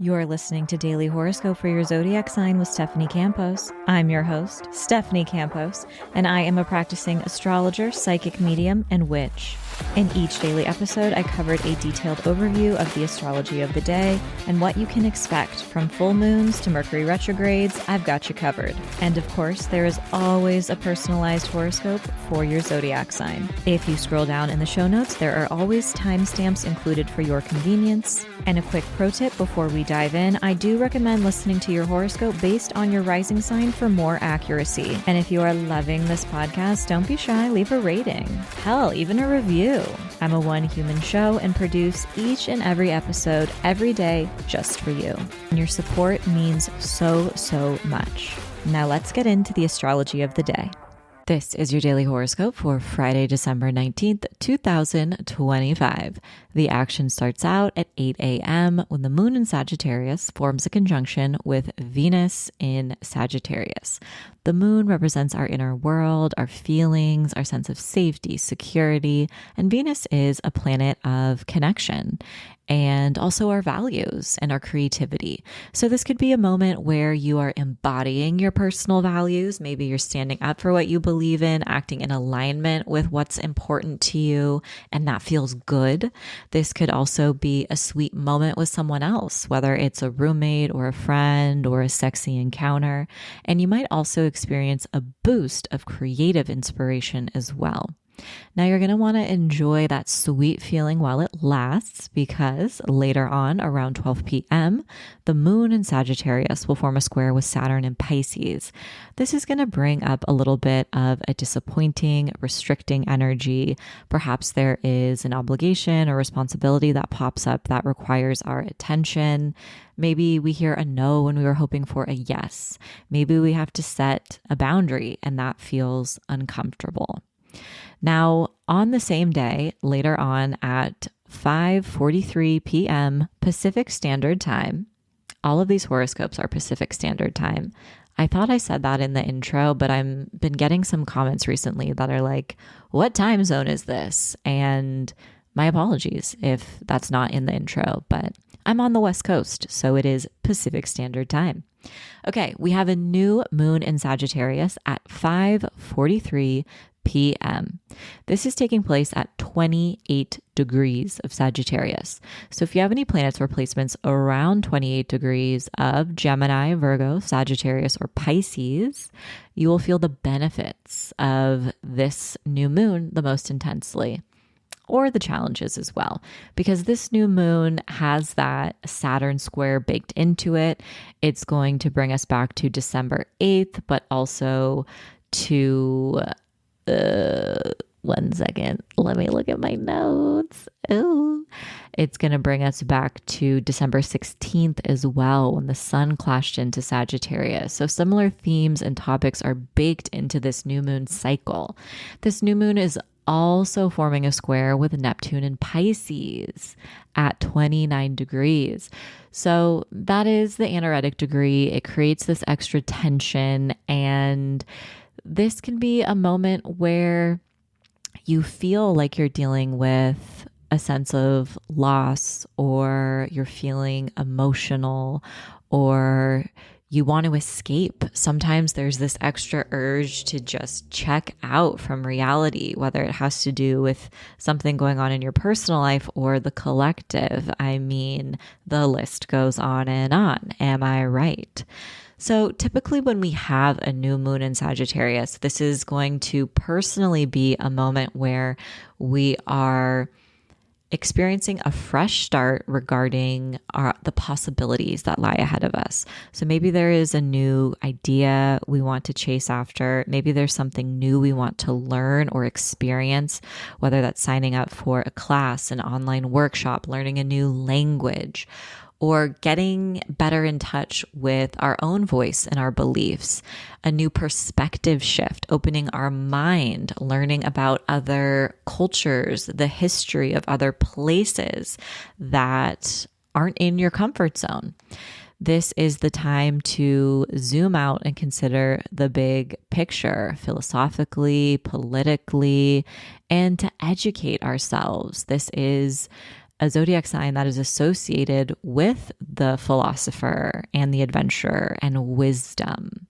You're listening to Daily Horoscope for your zodiac sign with Stephanie Campos. I'm your host, Stephanie Campos, and I am a practicing astrologer, psychic medium, and witch. In each daily episode, I covered a detailed overview of the astrology of the day and what you can expect from full moons to Mercury retrogrades. I've got you covered. And of course, there is always a personalized horoscope for your zodiac sign. If you scroll down in the show notes, there are always timestamps included for your convenience. And a quick pro tip before we dive in, I do recommend listening to your horoscope based on your rising sign for more accuracy. And if you are loving this podcast, don't be shy, leave a rating. Hell, even a review. I'm a one human show and produce each and every episode every day just for you. And your support means so much. Now let's get into the astrology of the day. This is your daily horoscope for Friday, December 19th, 2025. The action starts out at 8 a.m. when the moon in Sagittarius forms a conjunction with Venus in Sagittarius. The moon represents our inner world, our feelings, our sense of safety, security, and Venus is a planet of connection and also our values and our creativity. So this could be a moment where you are embodying your personal values. Maybe you're standing up for what you believe in, acting in alignment with what's important to you, and that feels good. This could also be a sweet moment with someone else, whether it's a roommate or a friend or a sexy encounter. And you might also experience a boost of creative inspiration as well. Now you're going to want to enjoy that sweet feeling while it lasts, because later on around 12 p.m., the moon in Sagittarius will form a square with Saturn in Pisces. This is going to bring up a little bit of a disappointing, restricting energy. Perhaps there is an obligation or responsibility that pops up that requires our attention. Maybe we hear a no when we were hoping for a yes. Maybe we have to set a boundary and that feels uncomfortable. Now, on the same day, later on at 5:43 p.m. Pacific Standard Time, all of these horoscopes are Pacific Standard Time. I thought I said that in the intro, but I've been getting some comments recently that are like, what time zone is this? And my apologies if that's not in the intro, but I'm on the West Coast, so it is Pacific Standard Time. Okay, we have a new moon in Sagittarius at 5:43 p.m. This is taking place at 28 degrees of Sagittarius. So if you have any planets or placements around 28 degrees of Gemini, Virgo, Sagittarius, or Pisces, you will feel the benefits of this new moon the most intensely, or the challenges as well, because this new moon has that Saturn square baked into it. It's going to bring us back to December 8th, but also to 1 second. Let me look at my notes. Oh, it's going to bring us back to December 16th as well, when the sun clashed into Sagittarius. So similar themes and topics are baked into this new moon cycle. This new moon is also forming a square with Neptune in Pisces at 29 degrees. So that is the anaretic degree. It creates this extra tension, and this can be a moment where you feel like you're dealing with a sense of loss, or you're feeling emotional, or you want to escape. Sometimes there's this extra urge to just check out from reality, whether it has to do with something going on in your personal life or the collective. I mean, the list goes on and on. Am I right? So typically when we have a new moon in Sagittarius, this is going to personally be a moment where we are experiencing a fresh start regarding the possibilities that lie ahead of us. So maybe there is a new idea we want to chase after. Maybe there's something new we want to learn or experience, whether that's signing up for a class, an online workshop, learning a new language, or getting better in touch with our own voice and our beliefs, a new perspective shift, opening our mind, learning about other cultures, the history of other places that aren't in your comfort zone. This is the time to zoom out and consider the big picture philosophically, politically, and to educate ourselves. This is a zodiac sign that is associated with the philosopher and the adventurer and wisdom.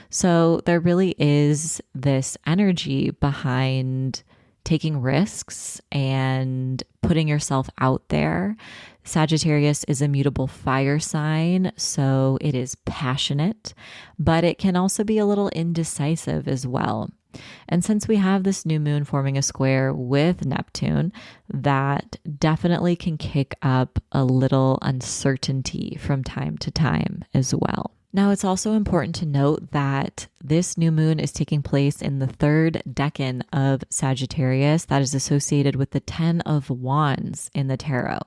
So there really is this energy behind taking risks and putting yourself out there. Sagittarius is a mutable fire sign, so it is passionate, but it can also be a little indecisive as well. And since we have this new moon forming a square with Neptune, that definitely can kick up a little uncertainty from time to time as well. Now, it's also important to note that this new moon is taking place in the third decan of Sagittarius that is associated with the 10 of Wands in the tarot.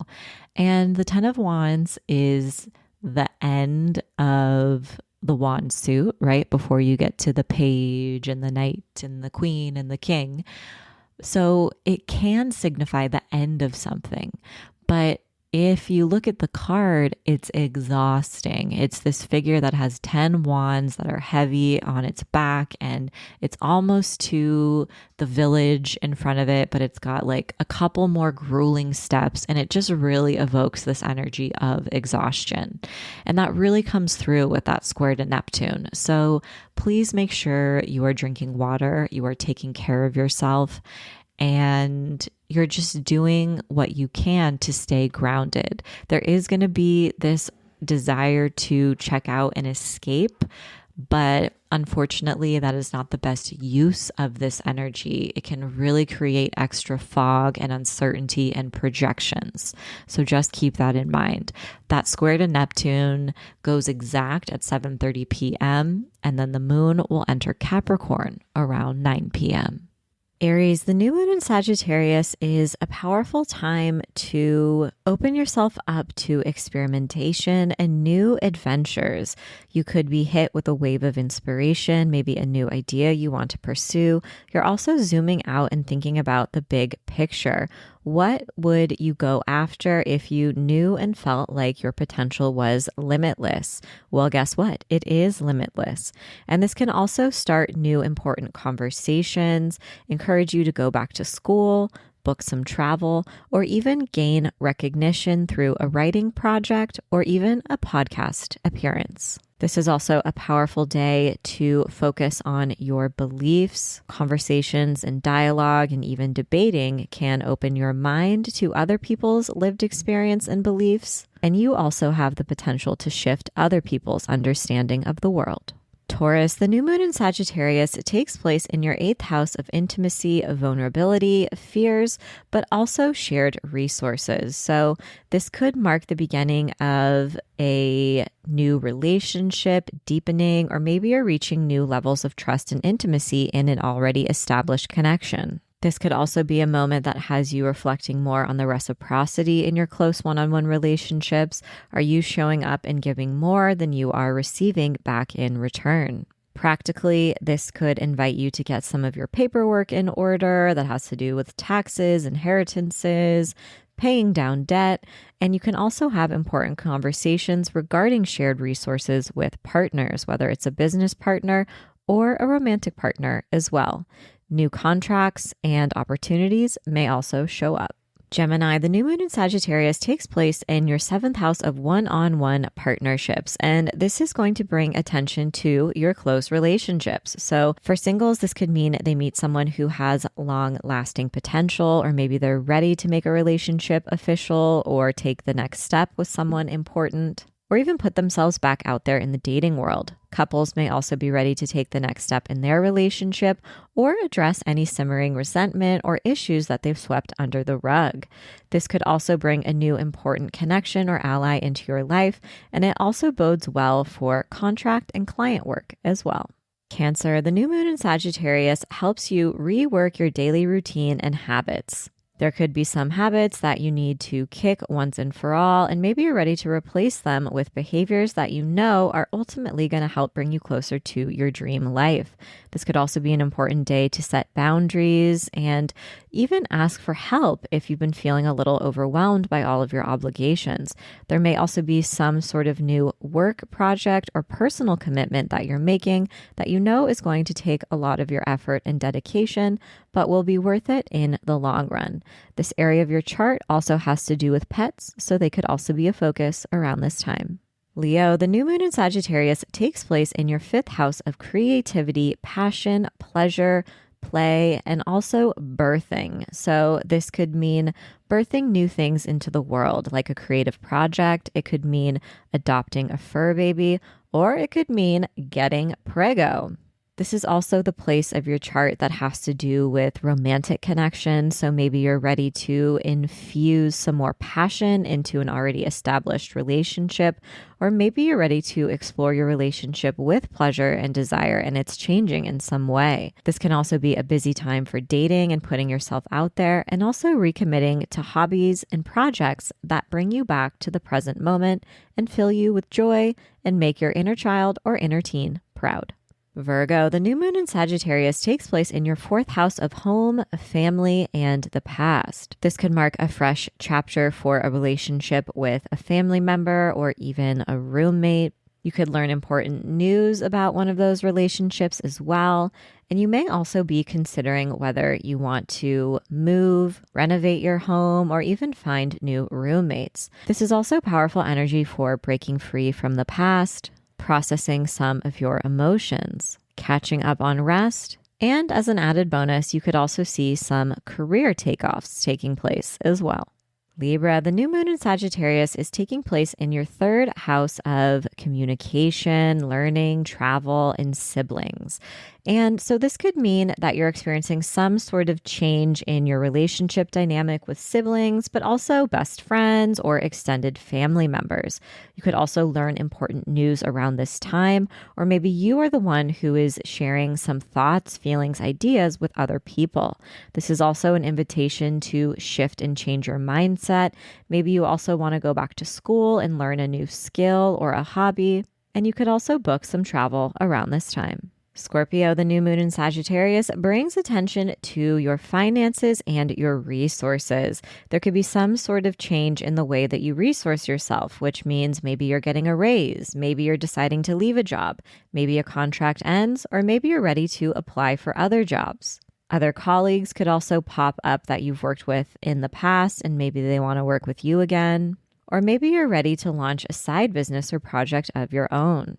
And the 10 of Wands is the end of the wand suit, right? Before you get to the page and the knight and the queen and the king. So it can signify the end of something, but if you look at the card, it's exhausting. It's this figure that has 10 wands that are heavy on its back, and it's almost to the village in front of it, but it's got like a couple more grueling steps, and it just really evokes this energy of exhaustion. And that really comes through with that square to Neptune. So please make sure you are drinking water, you are taking care of yourself, and you're just doing what you can to stay grounded. There is going to be this desire to check out and escape, but unfortunately, that is not the best use of this energy. It can really create extra fog and uncertainty and projections. So just keep that in mind. That square to Neptune goes exact at 7:30 p.m., and then the moon will enter Capricorn around 9 p.m. Aries, the new moon in Sagittarius is a powerful time to open yourself up to experimentation and new adventures. You could be hit with a wave of inspiration, maybe a new idea you want to pursue. You're also zooming out and thinking about the big picture. What would you go after if you knew and felt like your potential was limitless? Well, guess what? It is limitless. And this can also start new important conversations, encourage you to go back to school, book some travel, or even gain recognition through a writing project or even a podcast appearance. This is also a powerful day to focus on your beliefs. Conversations and dialogue and even debating can open your mind to other people's lived experience and beliefs. And you also have the potential to shift other people's understanding of the world. Taurus, the new moon in Sagittarius takes place in your 8th house of intimacy, vulnerability, fears, but also shared resources. So this could mark the beginning of a new relationship, deepening, or maybe you're reaching new levels of trust and intimacy in an already established connection. This could also be a moment that has you reflecting more on the reciprocity in your close one-on-one relationships. Are you showing up and giving more than you are receiving back in return? Practically, this could invite you to get some of your paperwork in order that has to do with taxes, inheritances, paying down debt, and you can also have important conversations regarding shared resources with partners, whether it's a business partner or a romantic partner as well. New contracts and opportunities may also show up. Gemini, the new moon in Sagittarius takes place in your 7th house of one-on-one partnerships, and this is going to bring attention to your close relationships. So for singles, this could mean they meet someone who has long-lasting potential, or maybe they're ready to make a relationship official or take the next step with someone important, or even put themselves back out there in the dating world. Couples may also be ready to take the next step in their relationship or address any simmering resentment or issues that they've swept under the rug. This could also bring a new important connection or ally into your life, and it also bodes well for contract and client work as well. Cancer, the new moon in Sagittarius helps you rework your daily routine and habits. There could be some habits that you need to kick once and for all, and maybe you're ready to replace them with behaviors that you know are ultimately going to help bring you closer to your dream life. This could also be an important day to set boundaries and even ask for help if you've been feeling a little overwhelmed by all of your obligations. There may also be some sort of new work project or personal commitment that you're making that you know is going to take a lot of your effort and dedication, but will be worth it in the long run. This area of your chart also has to do with pets, so they could also be a focus around this time. Leo, the new moon in Sagittarius takes place in your 5th house of creativity, passion, pleasure, play, and also birthing. So this could mean birthing new things into the world, like a creative project. It could mean adopting a fur baby, or it could mean getting preggo. This is also the place of your chart that has to do with romantic connection. So maybe you're ready to infuse some more passion into an already established relationship, or maybe you're ready to explore your relationship with pleasure and desire and it's changing in some way. This can also be a busy time for dating and putting yourself out there, and also recommitting to hobbies and projects that bring you back to the present moment and fill you with joy and make your inner child or inner teen proud. Virgo, the new moon in Sagittarius takes place in your 4th house of home, family, and the past. This could mark a fresh chapter for a relationship with a family member or even a roommate. You could learn important news about one of those relationships as well. And you may also be considering whether you want to move, renovate your home, or even find new roommates. This is also powerful energy for breaking free from the past, processing some of your emotions, catching up on rest, and as an added bonus, you could also see some career takeoffs taking place as well. Libra, the new moon in Sagittarius is taking place in your 3rd house of communication, learning, travel, and siblings. And so this could mean that you're experiencing some sort of change in your relationship dynamic with siblings, but also best friends or extended family members. You could also learn important news around this time, or maybe you are the one who is sharing some thoughts, feelings, ideas with other people. This is also an invitation to shift and change your mindset. Maybe you also want to go back to school and learn a new skill or a hobby, and you could also book some travel around this time. Scorpio, the new moon in Sagittarius brings attention to your finances and your resources. There could be some sort of change in the way that you resource yourself, which means maybe you're getting a raise, maybe you're deciding to leave a job, maybe a contract ends, or maybe you're ready to apply for other jobs. Other colleagues could also pop up that you've worked with in the past, and maybe they want to work with you again. Or maybe you're ready to launch a side business or project of your own.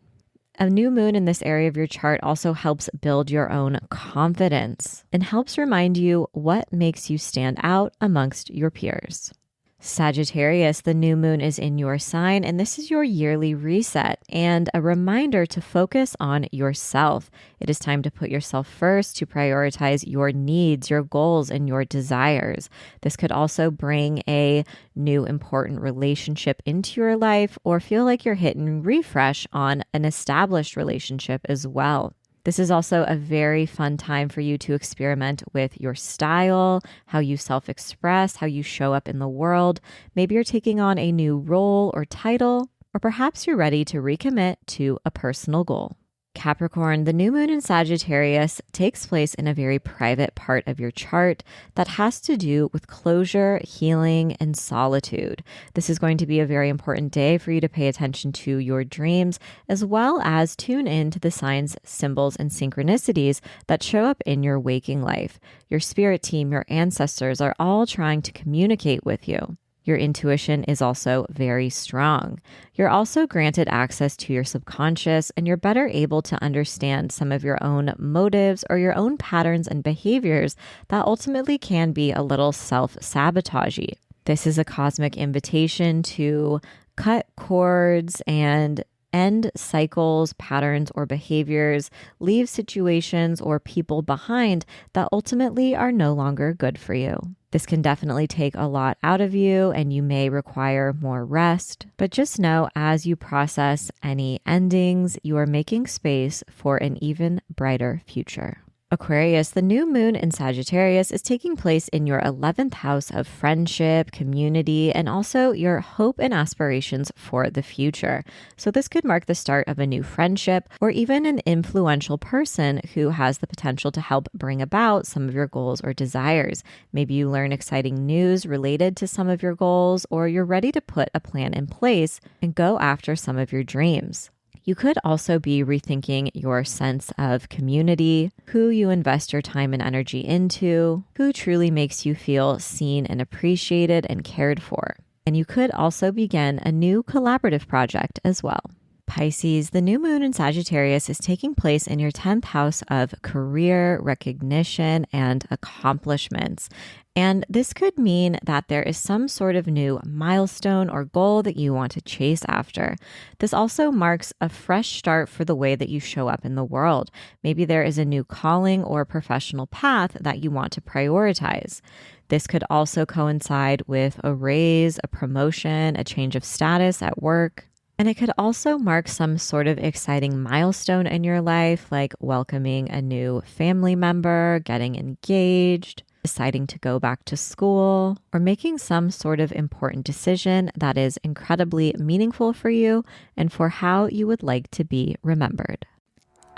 A new moon in this area of your chart also helps build your own confidence and helps remind you what makes you stand out amongst your peers. Sagittarius, the new moon is in your sign, and this is your yearly reset and a reminder to focus on yourself. It is time to put yourself first, to prioritize your needs, your goals, and your desires. This could also bring a new important relationship into your life, or feel like you're hitting refresh on an established relationship as well. This is also a very fun time for you to experiment with your style, how you self-express, how you show up in the world. Maybe you're taking on a new role or title, or perhaps you're ready to recommit to a personal goal. Capricorn, the new moon in Sagittarius takes place in a very private part of your chart that has to do with closure, healing, and solitude. This is going to be a very important day for you to pay attention to your dreams, as well as tune in to the signs, symbols, and synchronicities that show up in your waking life. Your spirit team, your ancestors are all trying to communicate with you. Your intuition is also very strong. You're also granted access to your subconscious, and you're better able to understand some of your own motives or your own patterns and behaviors that ultimately can be a little self-sabotagey. This is a cosmic invitation to cut cords and end cycles, patterns, or behaviors, leave situations or people behind that ultimately are no longer good for you. This can definitely take a lot out of you, and you may require more rest, but just know as you process any endings, you are making space for an even brighter future. Aquarius, the new moon in Sagittarius is taking place in your 11th house of friendship, community, and also your hope and aspirations for the future. So this could mark the start of a new friendship, or even an influential person who has the potential to help bring about some of your goals or desires. Maybe you learn exciting news related to some of your goals, or you're ready to put a plan in place and go after some of your dreams. You could also be rethinking your sense of community, who you invest your time and energy into, who truly makes you feel seen and appreciated and cared for. And you could also begin a new collaborative project as well. Pisces, the new moon in Sagittarius is taking place in your 10th house of career, recognition, and accomplishments. And this could mean that there is some sort of new milestone or goal that you want to chase after. This also marks a fresh start for the way that you show up in the world. Maybe there is a new calling or professional path that you want to prioritize. This could also coincide with a raise, a promotion, a change of status at work. And it could also mark some sort of exciting milestone in your life, like welcoming a new family member, getting engaged, deciding to go back to school, or making some sort of important decision that is incredibly meaningful for you and for how you would like to be remembered.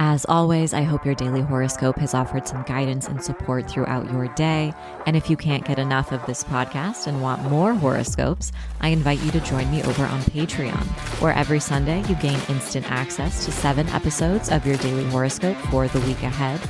As always, I hope your daily horoscope has offered some guidance and support throughout your day. And if you can't get enough of this podcast and want more horoscopes, I invite you to join me over on Patreon, where every Sunday you gain instant access to 7 episodes of your daily horoscope for the week ahead,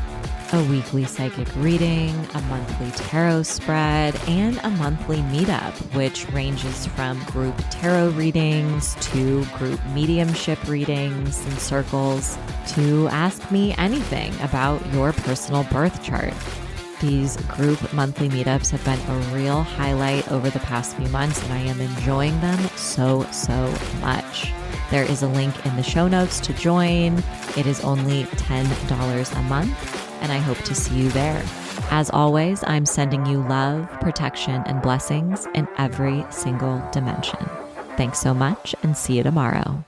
a weekly psychic reading, a monthly tarot spread, and a monthly meetup, which ranges from group tarot readings to group mediumship readings and circles to ask me anything about your personal birth chart. These group monthly meetups have been a real highlight over the past few months, and I am enjoying them so much. There is a link in the show notes to join. It is only $10 a month. And I hope to see you there. As always, I'm sending you love, protection, and blessings in every single dimension. Thanks so much, and see you tomorrow.